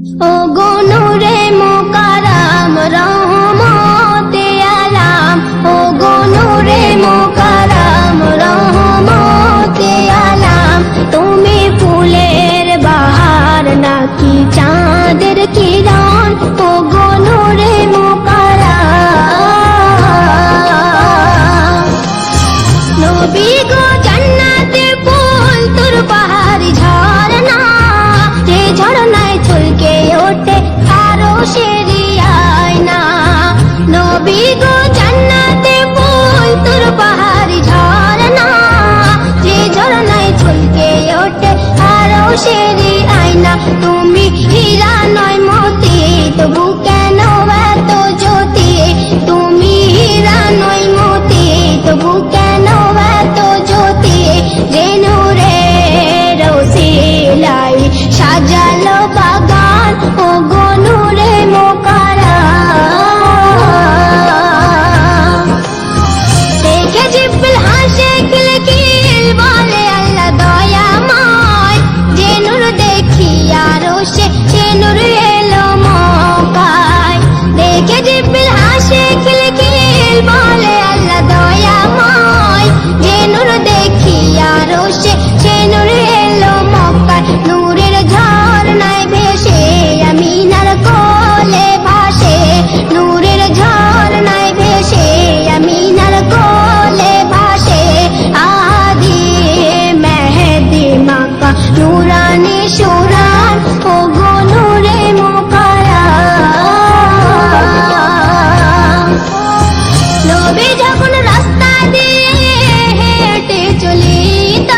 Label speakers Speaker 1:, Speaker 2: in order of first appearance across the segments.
Speaker 1: ও গো নূরে মুকাররম রহমতে আলাম, ও গো নূরে মুকাররম রহমতে আলাম। তুমি ফুলের বাহার নাকি চাঁদের কিরণ, ও গো নূরে মুকাররম। নবী গো জান্নাতে ফুল তোর পাহাড়ি ঝরনা, যে ঝরনায় ছলকে ওঠে আরশেরি আয়না। নবী গো জান্নাতে ফুল তোর পাহাড়ি ঝরনা, যে ঝরনায় ছলকে ওঠে আরশেরি আয়না। তুমি হীরা নয় মতি, তবু কেন এত জ্যোতি? তুমি হীরা নয় মতি, তবু কেন এত জ্যোতি? যে নূরের ওসিলাই সাজালো বাগান, ও গো নূরে মুকাররম। দেখে জিব্রিল হাসে খিলখিল, বলে আল্লাহ দয়াময়। যে নূর দেখি আরশে, সে নূর এলো মক্কায়। দেখে জিব্রিল হাসে খিলখিল, বলে আল্লাহ দয়াময়। যে নূর দেখি আরশে, সে নূর এলো মক্কায়। নূরের ঝরনায় ভেসে আমিনার কোলে ভাসে, নূরের ঝরনায় ভেসে আমিনার কোলে ভাসে। আদি মেহেদি মাকা নূরানি সুরান, ও গো নূরে মুকাররম। নবী যখন রাস্তা দিয়ে হেঁটে চলিত,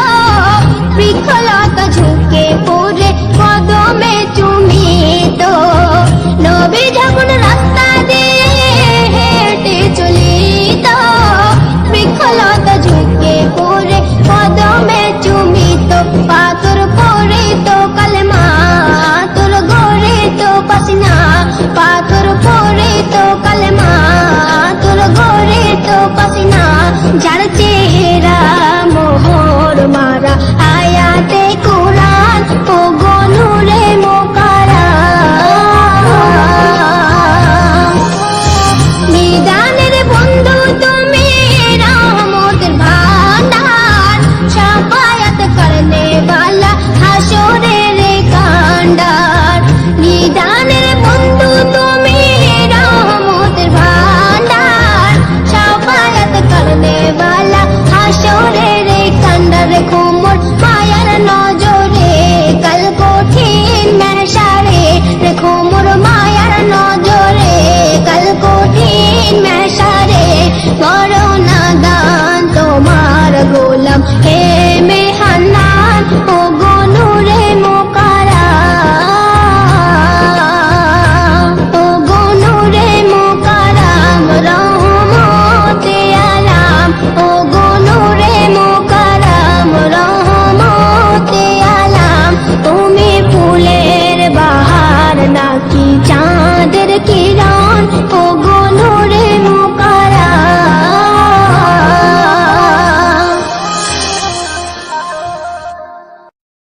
Speaker 1: বৃক্ষলতা ঝুঁকে পড়ে কদমে চুমিত। নবী যখন রাস্তা দিয়ে হেঁটে চলিত, বৃক্ষলতা ঝুঁকে পড়ে কদমে চুমিত। পাথর পড়িত কালেমা, তোর গড়িত পাসিনা। পাথর পড়িত কালেমা, তোর গড়িত পাসিনা। যার